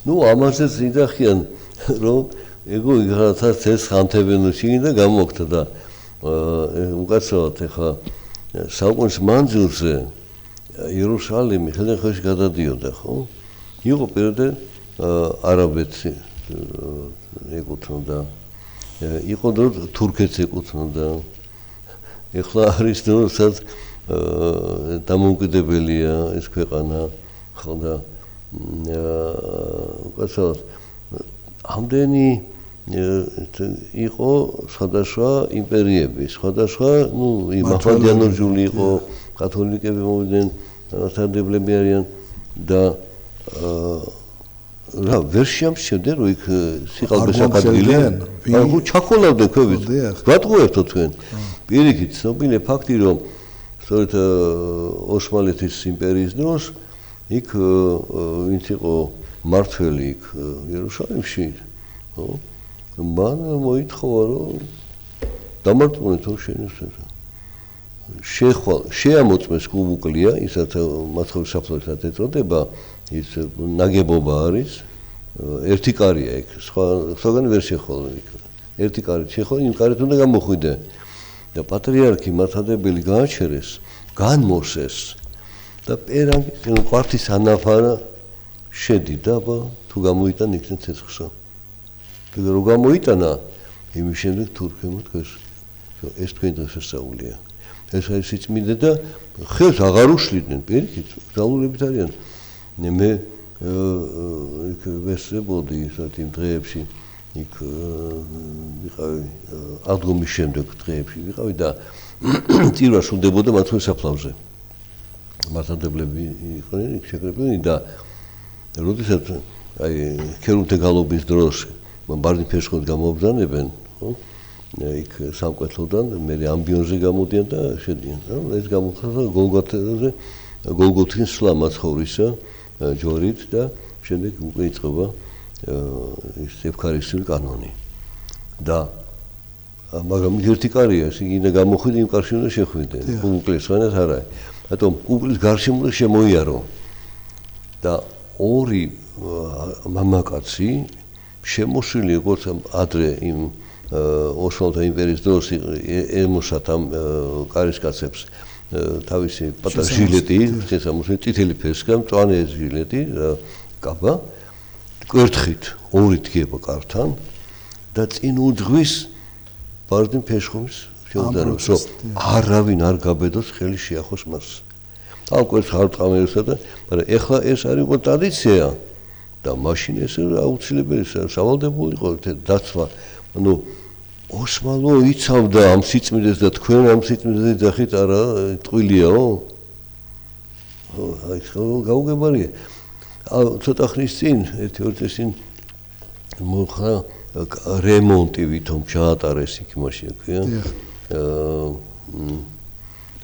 S2: ნუ ამაზე ზიდახიან რომ ეგო იგრათაც ეს ხანთებენ შეგინდა გამოგხდა და უკაცრავად ეხა საუკუნის მანძილზე იერუსალიმი ხელენხეში გადადიოდა, ხო? იყო პირდე არაბეთს ეკუთვნოდა, იყო დრო თურქეთს ეკუთვნოდა. ეხლა არის დრო სადაც დამოუკიდებელია ეს ქვეყანა, ხო და უკაცრავად ამდენი იყო სხვადასხვა იმპერიები, სხვადასხვა, ნუ იმაჰმადიანურჯული იყო, კათოლიკები მოვიდნენ, სარდებლები არიან და რა ვერ შეამჩნევდნენ რომ იქ სიყალბეს აკადილი, ანუ ჩაქოლავდნენ ქვევით. რატყუერთო თქვენ? პირიქით, ცნობილია ფაქტი რომ სწორედ ოსმალეთის იმპერიის დროს იქ ვინც იყო მართველი იქ იერუსალიმში, ხო? მან მოითხოვა რომ დამარწმუნეთ შენს შეამოწმეს კუბუკლია, ისაც მაცხოვრის საფლავისად ეწოდება, ის ნაგებობა არის, ერთი კარია იქ, სხვაგან ვერ შეხვალ იქ. ერთი კარით შეხვალ, იმ კარით უნდა გამოხვიდე. და პატრიარქი მართადებელი გააჩერეს, განმოსეს და პერანგი კვართის ანაფარა შედიდა, თუ გამოიტან იქნებ ცეცხლსა. რო გამოიტანა, იმის შემდეგ თურქებმა თქვეს, ეს თქვენი დღესასწაულია. ეს არის სიწმინდე და ხელს აღარ უშლიდნენ, პირიქით, ძალულებით არიან. მე იქ ვესწრებოდი ისეთ იმ დღეებში, იქ ვიყავი აღდგომის შემდეგ დღეებში ვიყავი და წირვა სრულდებოდა მაცხოვრის საფლავზე. მართლმადიდებლები იყვნენ იქ შეკრებილნი და როდესაც აი ქერუნთე გალობის დროს ბარნი ფერშხოს გამობრძანებენ, ხო? იქ სამკვეთლოდან მე ამბიონზე გამოდიან და შედიან. ეს გამოხდა გოლგოთაზე, გოლგოთის სვლა მაცხოვრისა ჯორით და შემდეგ უკვე იწყება ის ექვქარისტიული კანონი. და მაგრამ ერთი კარია, ის იგი გამოხვიდე იმ კარში უნდა შეხვიდე. კუკლეს ხანას არა. რატომ კუკლის გარშემო შემოიარო. და ორი მამაკაცი შემოსული როგორც ადრე იმ ოსმალთა იმპერიის დროს ემოსათ ამ კარისკაცებს თავისი პატარა ჟილეტი, შესამოსული წითელი ფესკა, მწვანე ჟილეტი, კაბა, კვერთხით ორი დგება კართან და წინ უძღვის ბარდინ ფეშხუმის შეუდანოს, რომ არავინ არ გაბედოს ხელი შეახოს მას. ამ კვერთხს არ წამერსა და მაგრამ ეხლა ეს არის უკვე ტრადიცია და მაშინ ეს აუცილებელი სავალდებულო იყო დაცვა. ანუ ოსმალო იცავდა ამ სიწმინდეს და თქვენ ამ სიწმინდეზე ძახით არა ტყვილიაო? აი ხო გაუგებარია. ცოტა ხნის წინ ერთი-ორი წლის წინ მოხდა რემონტი ვითომ ჩაატარეს იქ მაშინ ქვია.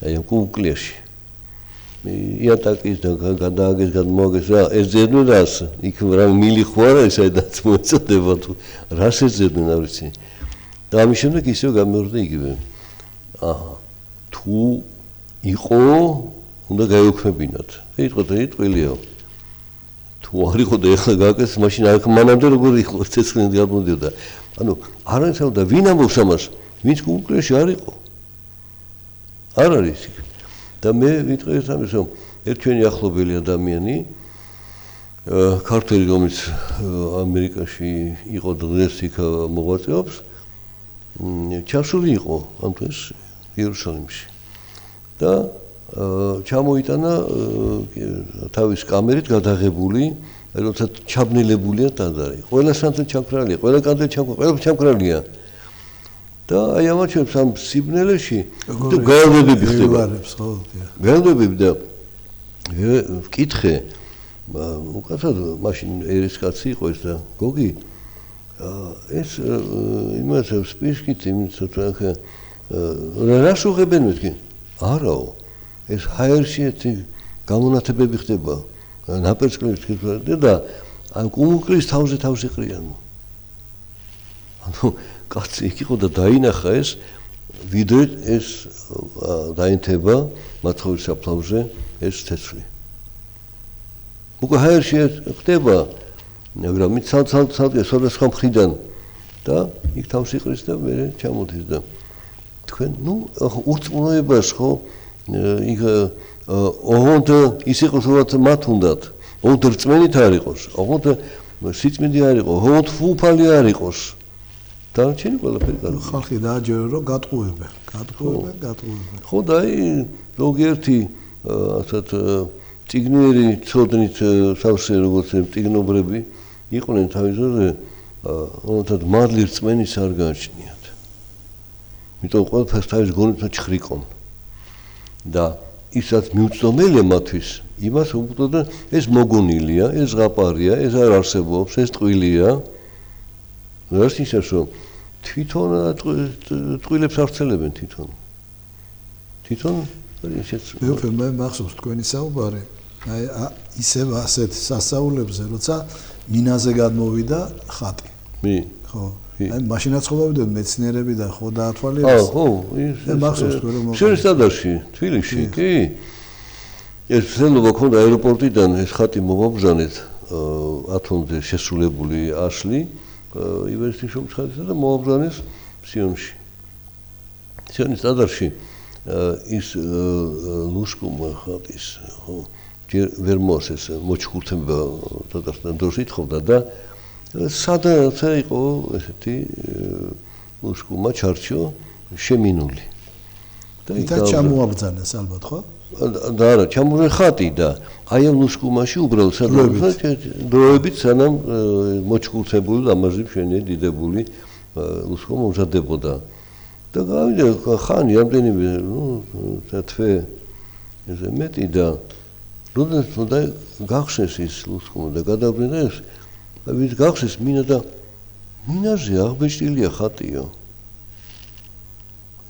S2: აი ამ კუკლიაში. იატაკის და გადააგეს გადმოაგეს რა ეძებდნენ რას იქ რა მილი ხო არა საიდანაც მოეწოდება თუ რას ეძებდნენ არ ვიცი. და ამის შემდეგ ისევ გამეორდა იგივე. თუ იყო უნდა გაეუქმებინათ. იტყოდა ტყვილიაო. თუ არ იყო და ეხლა გააკეთეს მაშინ არ მანამდე როგორ იყო ცეცხლით გადმოდიოდა. ანუ არ იცავდა ვინ ამბობს ამას, ვინც კუკლიაში არ იყო. არ არის იქ. და მე ვიტყვი ამას რომ ერთვენი ახლობელი ადამიანი ქართველი რომელიც ამერიკაში იყო დღეს იქ მოღვაწეობს ჩასული იყო ამ დღეს იერუსალიმში და ჩამოიტანა თავის კამერით გადაღებული როცა ჩაბნელებულია ტაძარი ყველა სანთლე ჩამქრალია ყველა კანდელი ჩამქრალია და აი ამაჩვენებს ამ სიბნელეში გაელვებები ხდება გაელვებები და ვკითხე უკაცრავ მაშინ ერისკაცი იყო ეს და გოგი ეს იმას სპისკით იმით ცოტა რას უღებენ მეთქი არაო ეს ჰაერში ერთი გამონათებები ხდება ნაპერწკლების ხდება და ამ კუნკლის თავზე ყრიან ანუ კაცი იქ იყო და დაინახა ეს ვიდრე ეს დაინთება მათხოვრის საფლავზე ეს თეთრი უკვე ჰაერში ხდება მაგრამ ცალკე სხვადასხვა მხრიდან და იქ თავს იყრის და მე ჩამოდის და თქვენ ნუ ურწმუნოებას ხო იქ ოღონდ ის იყოს რომ მათ უნდათ ოღონდ რწმენით არ იყოს ოღონდ სიწმინდე არ იყოს ოღონდ ფუფალი არ იყოს დანარჩენი ყველაფერი კარგი
S1: ხალხი დააჯერო რომ გატყუებენ
S2: ხო და აი ზოგიერთი ასეთ წიგნიერი ცოდნით სავსე როგორც წიგნობრები იყვნენ თავის დროზე თუნდაც მადლი რწმენის არ გააჩნიათ იმიტომ ყველაფერს თავის გონით ჩხრიკონ და ისაც მიუწვდომელია მათთვის იმას უბრალოდ ეს მოგონილია ეს ზღაპარია ეს არ არსებობს ეს ტყვილია რას ისევ რომ თვითონ ტყვილებს არცელებენ თვითონ
S1: მე მახსოვს თქვენი საუბარი აი ისევ ასეთ სასაულებზე როცა მინაზე გადმოვიდა ხატი ხო აი მაშინაც ხოვავდნენ მეცნიერები და ხო დაათვალიერეს
S2: ხო
S1: მე მახსოვს თქვენ რომ
S2: შენსადარში თბილისში კი ეს შეიძლება ქონდა აეროპორტიდან ეს ხატი მომაბრძანეთ ათონზე შესრულებული ასლი ივერსის შოუცხადისა და მომაბრძანეს სიონში სიონის ის ლუშკუმა ხატის ხო ვერ მოსეს მოჩხურთება თოთასთან დროს ითხოვდა და სადაც იყო ესეთი ლუშკუმა ჩარჩო შემინული
S1: და ჩამოაბრძანეს ალბათ ხო
S2: და არა ჩამოაბრძანეს ხატი და აი ამ ლუშკუმაში უბრალოდ სადაც დროებით სანამ მოჩხურთებული ამაზე მშვენიერი დიდებული ლუშკუმა მომზადებოდა და გავიდა ხანი ამდენივე თვე ესე მეტი და როდესაც უნდა გახსნეს ის ლუსკუმა და გადავდგენ ეს ვის გახსნეს მინაზე აღბეჭდილია ხატიო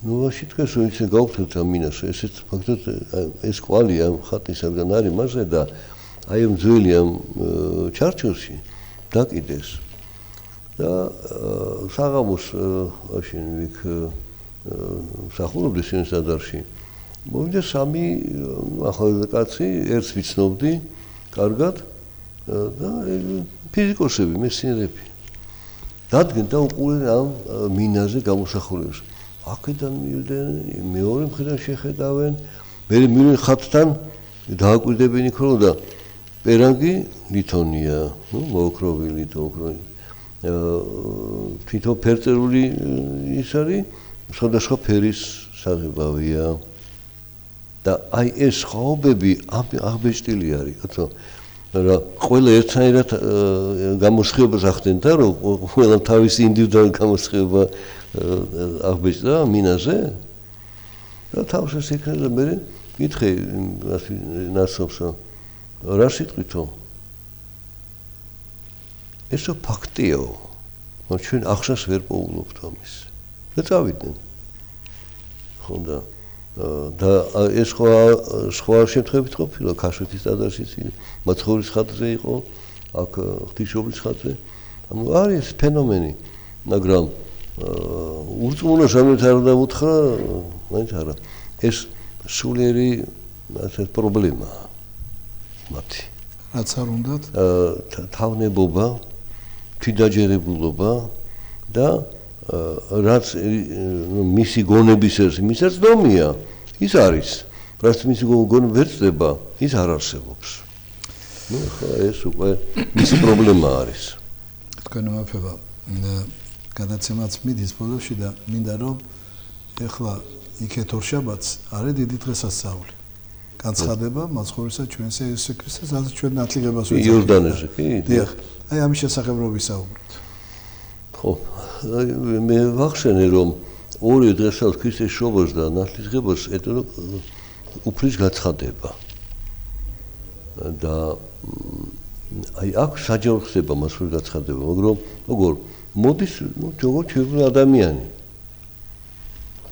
S2: ნუ ვაში თქვენს რომ ისე გავხსნით ამ მინას ესეც ფაქტობრივად ეს კვალი ამ ხატისაგან არის მასე და აი ამ ძველი ამ ჩარჩოში დაკიდეს და საღამოს მაშინ ვიქ სახურობდი სინსადარში მოვიდა სამი ახალგაზრდა კაცი ერთს ვიცნობდი კარგად და ფიზიკოსები, მეცნიერები. დადგენ და უყურენ ამ მინაზე გამოსახულებს. აქედან მივიდნენ, მეორე მხრიდან შეხედავენ, მე მივიდნენ ხატთან დააკვირდებიან იქ რომ და პერანგი ლითონია, მოოქროვილი თოქროვილი. თვითონ ფერწერული ის არის, სხვადასხვა ფერის საღებავია. და აი ეს ხაობები აღბეჭდილი არის, კაცო. რა ყველა ერთნაირად გამოსხივებას ახდენდა, რომ ყველა თავისი ინდივიდუალური გამოსხივება აღბეჭდა მინაზე. და თავს ეს იქნება მე გითხე ნაცნობსო რა სიტყვითო ესო ფაქტიო მაგრამ ჩვენ ახსნას ვერ პოულობთ ამის და წავიდნენ ხო და ეს სხვა შემთხვევით ყოფილა ქაშვეთის ტაძარშიც მაცხოვრის ხატზე იყო აქ ღვთისმშობლის ხატზე ანუ არის ფენომენი მაგრამ ურწმუნოს ამით არ დაუთხრა მაინც არა ეს სულიერი ასე პრობლემაა მათი
S1: რაც არ უნდათ
S2: თავნებობა თვითდაჯერებულობა და რაც მისი გონების მისაც დომია ის არის რაც მისი გონები ვერ წდება ის არ არსებობს ნუ ეს უკვე მისი პრობლემა არის
S1: თქვენი მაფება გადაცემაც მიდის ბოლოში და მინდა რომ ეხლა იქეთ ორშაბათს არის დიდი დღესასწაული განცხადება მაცხოვრისა ჩვენს იესო ქრისტეს სადაც ჩვენ ნათლიღებას ვეძახით
S2: იორდანეზე კი
S1: დიახ აი ამის შესახებ რო ვისაუბროთ
S2: ხო მე ვახშენე რომ ორი დღესაც ქრისტეს შობას და ნათლისღებას ეტყობა უფლის გაცხადება და აი აქ საჯარო ხდება მასური გაცხადება მაგრამ როგორ მოდის ნუ როგორ ჩვენი ადამიანი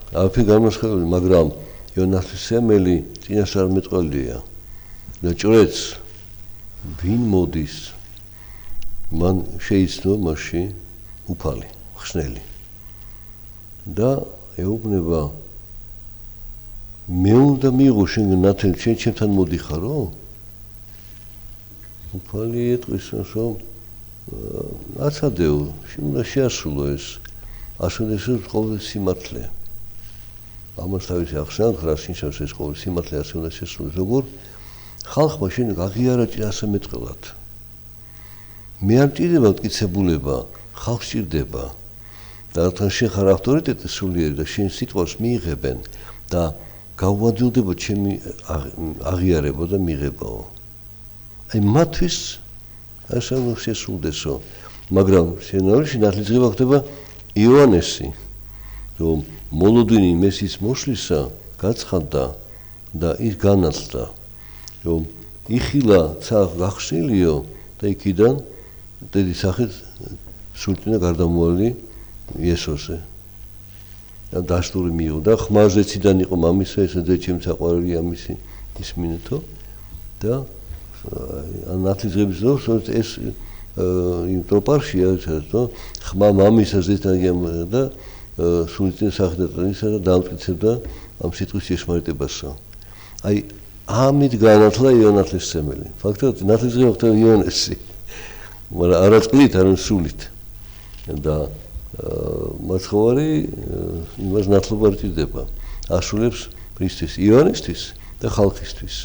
S2: არაფერი გამოსხეული მაგრამ იონასის სემელი წინასწარმეტყველია და ჭრეთს ვინ მოდის მან შეიცნო მასში უფალი ხსნელი და ეუბნება მე უნდა მიიღო შენ ნათელი ჩემთან მოდიხარო უფალი ეტყვის რომ აცადეო უნდა შეასრულო ეს ასრულეს ყოველ სიმართლე ამას თავისი ახსნა რას ნიშნავს ეს ყოველ სიმართლე ასე უნდა შესრულოს როგორ ხალხმა შენ აღიარა წინასწარმეტყველად მე არ მჭირდება მტკიცებულება ხალხს სჭირდება და რადგან შენ ხარ ავტორიტეტი სულიერი და შენ სიტყვას მიიღებენ და გავუადვილდება ჩემი აღიარება და მიღებაო აი მათთვის ასე უნდა შესრულდესო მაგრამ შენაურში ნათლისღება ხდება იოანესი რომ მოლოდინი მესის მოსვლისა გაცხადდა და ის განაცდა რომ იხილა ცა გახსნილიო და იქიდან დედის სახით სულწინა გარდამავალი იესოზე და დასტური მიიღო და ხმაზეციდან იყო მამისა ესე ძე ჩემ საყვარელი ამისი ისმინეთო და ნათლისღების დროს ეს იმ ტროპარშია თო ხმა მამისა ზეთან და სულწინა სახით და დაამტკიცებდა ამ სიტყვის ჭეშმარიტებასო აი ამით განათლა იონათლის სემელი ფაქტობრივად ნათლისღება ხდება იონესი მაგრამ არა წყლით არა სულით და მაცხოვარი იმას ნათლობა რჭირდება ასრულებს ქრისტეს იონესთვის და ხალხისთვის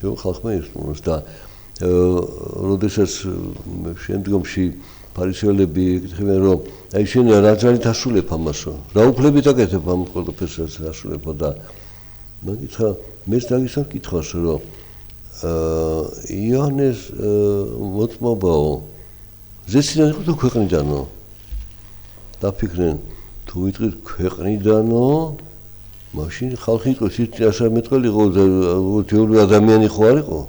S2: რომ ხალხმა ირწმუნოს და როდესაც შემდგომში ფარისევლები ეკითხებიან რომ აი შენ რა ძალით ასრულებ ამასო რა უფლებით აკეთებ ამ ყველაფერს ასრულებო და მაგიცა მეც დაგისვა კითხვას რომ იონეს მოწმობაო ზეციდან იყო თუ ქვეყნიდანო დაფიქრენ თუ ვიტყვით ქვეყნიდანო მაშინ ხალხი იყოს ის წინასწარმეტყველი იყო თეორიული ადამიანი ხო არ იყო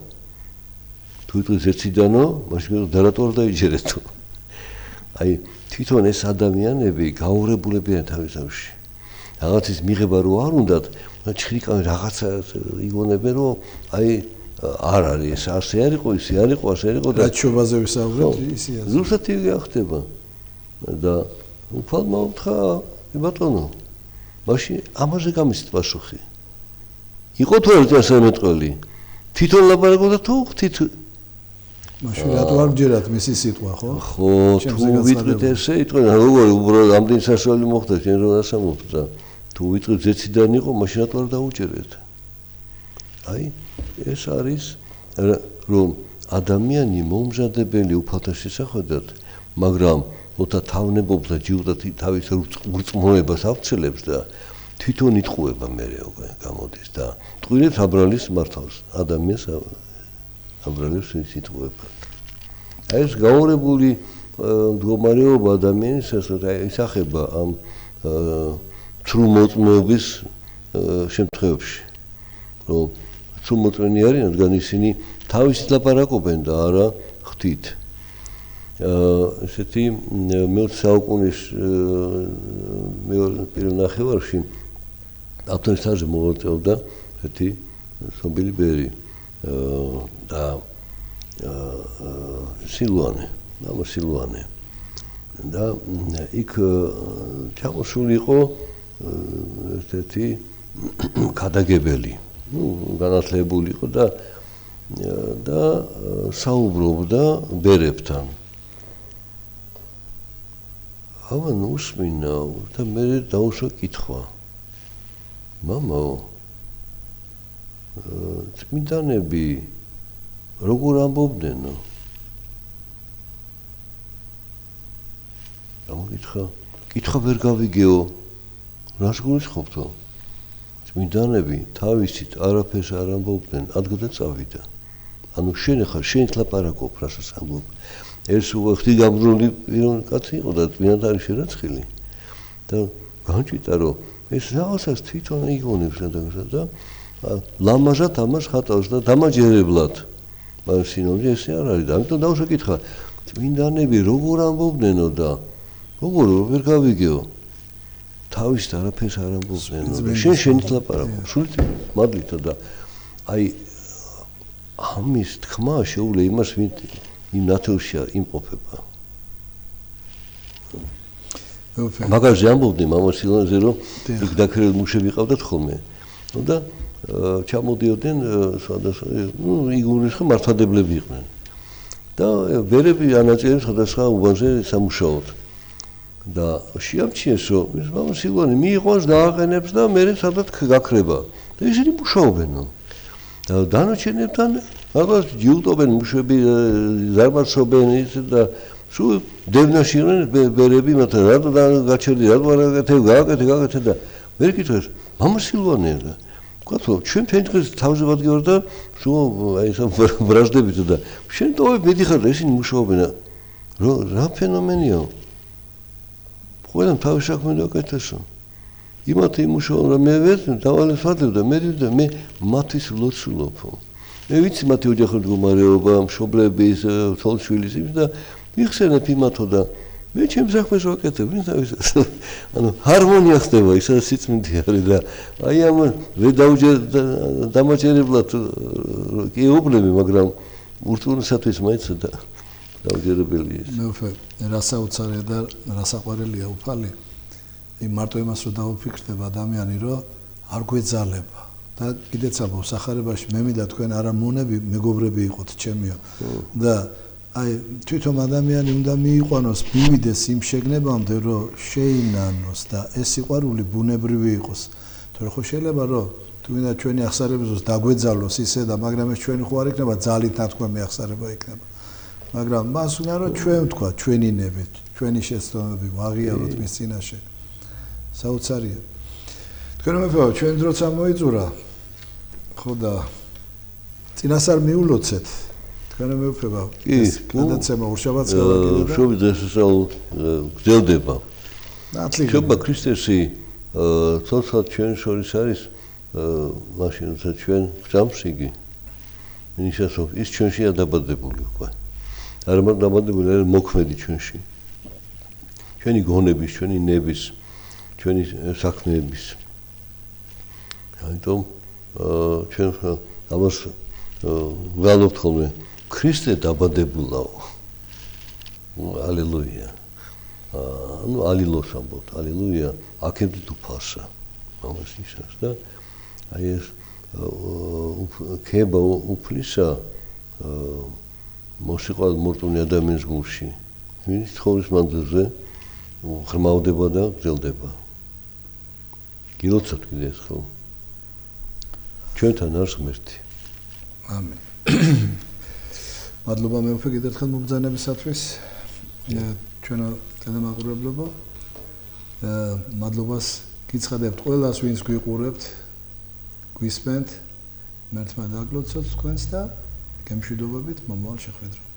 S2: თუ ვიტყვით ზეციდანო მაშინ დარატოვარ დაიჯერეთო აი თვითონ ეს ადამიანები გაურებულებიან თავისთავში რაღაცის მიღება რო არ უნდათ ჩხრიკავენ რაღაცა იგონებენ რომ აი არ არის ეს ასე არ იყო ისე არ იყო ასე არ იყო და
S1: რაჩობაზე ვისაუბრეთ ისეა
S2: ზუსტად იგივე ხდება და უფალმა უთხრა ბატონო მაშინ ამაზე გამისთ პასუხი იყო თუ არ წინასწარმეტყველი თვითონ ლაპარაკობდა თუ ღვთით
S1: მაშინ რატო არ გჯერათ მისი სიტყვა, ხო?
S2: ხო, თუ ვიტყვით ესე, იტყვენ, როგორ უბრალოდ ამდენი საშუალო მოხდა, შენ რო ასამობთ და თუ ვიტყვით ზეციდან იყო, მაშინ რატო არ დაუჭერეთ? აი, ეს არის რომ ადამიანი მომზადებელი უფალთა შესახვედრად, მაგრამ მოთა თავნებობს და ჯიუტად თავის ურწმუნოებას ავცელებს და თვითონ იტყუება მერე უკვე გამოდის და ტყუილებს აბრალის მართავს ადამიანს აბრალებს იტყუება. აი ეს გაურებული მდგომარეობა ადამიანის ისახება ამ ცრუ მოწმეობის შემთხვევებში, რომ ცრუ მოწმენი არიან, რადგან ისინი თავისით ლაპარაკობენ და არა ღვთით. ესეთი მე-20 საუკუნის პირველ ნახევარში ავტორისთაზე მოვაწეოდა ესეთი ცნობილი ბერი და სილვანე, მამა სილვანე და იქ ჩამოსული იყო ესეთი ქადაგებელი, განათლებული იყო და საუბრობდა ბერებთან. ავან უსმინავ და მე დაუსვა კითხვა. მამაო, წმინდანები როგორ ამბობდნენო? გამოგითხა, კითხვა ვერ გავიგეო. რას გულისხმობთო? წმინდანები თავისით არაფერს არ ამბობდნენ, ადგდა წავიდა. ანუ შენ ხარ, შენ ლაპარაკობ, რასაც ამბობ. ეს ღვთიგამძლული კაცი იყო და წმინდად არის შერაცხილი. და განჭიტა რომ ეს რაღაცას თვითონ იგონებს და ლამაზად ამას ხატავს და დამაჯერებლად. მაგრამ სინამდვილე ესე არ არის. ამიტომ დავუსვა კითხვა, წმინდანები როგორ ამბობდნენო და როგორ ვერ გავიგეო? თავის არაფერს არ ამბობდნენო. შენ შენით ლაპარაკობ, სულით მადლითო და აი ამის თქმა შეუძლია იმას იმ ნათელში იმყოფება. მაგაზე ამბობდნენ მამა სილვანეზე, რომ იქ დაქრეულ მუშები ყავდათ ხოლმე. და ჩამოდიოდნენ სხვადასხვა, იგულისხმება მართლადებლები იყვნენ. და ბერები ანაწილებდნენ სხვადასხვა უბანზე სამუშაოდ. და შეამჩნიეს, რომ ეს მამა სილვანე მიიყვანს დააყენებს და მერე სადაც გაქრება. და ისინი მუშაობენო. და დანარჩენებთან მაგას ჯიუტობენ მუშები, ზარმაცობენ ის და სულ დევნაში იყვნენ ბერები, მაგრამ რატო გაჩერდი, რატო არ გააკეთე და ვერ კითხეს, მამა სილვანე და ვთქვათ, ჩვენ თქვენ დღეს თავზე ვადგევარ და სულ აი ესა ბრაზდებით და შენ ტოვებ მიდიხარ და ისინი მუშაობენ. რა ფენომენია? ყველამ თავის საქმე დააკეთესო. იმათ იმუშაობენ, რომ მე ვერ დავალეს ვადებ და მე მათთვის ვლოცულობო. მე ვიცი მათი ოჯახური მდგომარეობა, მშობლების, თვალშვილის და მიხსენებ იმათო და მე ჩემს საქმეს ვაკეთებ, ანუ ჰარმონია ხდება, ისა სიწმინდე არის და აი ამ დამაჯერებლად კი ეუბნები, მაგრამ ურწმუნოსათვის მაინც და დაუჯერებელია.
S1: მე რა საოცარია და რა საყვარელია უფალი. მარტო იმას რომ დაუფიქრდება ადამიანი, რომ არ გვეძალება. და კიდეც ამბობ სახარებაში მე მინდა თქვენ არა მონები მეგობრები იყოთ ჩემიო და აი თვითონ ადამიანი უნდა მიიყვანოს მივიდეს იმ შეგნებამდე რომ შეინანოს და ეს სიყვარული ბუნებრივი იყოს თორე ხო შეიძლება რომ თუ მინდა ჩვენი ახსარებისთვის დაგვეძალოს ისე და მაგრამ ეს ჩვენი ხო არ იქნება ძალით ნათქვამი ახსარება იქნება მაგრამ მას უნდა რომ ჩვენ ვთქვა ჩვენი ნებით ჩვენი შეცდომები ვაღიაროთ მის წინაშე საოცარია თქვენ მეფეო ჩვენ დროც ამოიწურა ხო და წინასწარ მიულოცეთ თქვენ მეფეო ეს გადაცემა უშავაც გავაკეთე
S2: შუბი დასასწაულ გრძელდება შობა ქრისტესი თორსად ჩვენ შორის არის მაშინ როცა ჩვენ გწამს იგი ნიშნავს ის ჩვენშია დაბადებული უკვე არ მაგრამ დაბადებული არის მოქმედი ჩვენში ჩვენი გონების ჩვენი ნების ჩვენი საქმეების ამიტომ ჩვენ ამას ვალობთ ხოლმე ქრისტე დაბადებულაო ალილუია ну ალილოს ამბობთ ალილუია აქედით უფალსა ამას ნიშნავს და აი ეს ქება უფლისა მოსიყვარული მორწმუნე ადამიანის გულში, ვინც ცხოვრის მანძილზე ღრმავდება და გრძელდება. გილოცავთ კიდე ეს ხო? ჩვენთან არის ღმერთი.
S1: ამენ. მადლობა მეუფე კიდევ ერთხელ მობრძანებისათვის. ჩვენო ტელემაყურებლებო, მადლობას გიცხადებთ ყველას, ვინც გვიყურებთ, გვისმენთ. მერთმა დაგლოცოთ თქვენს და გემშვიდობებით მომავალ შეხვედრამდე.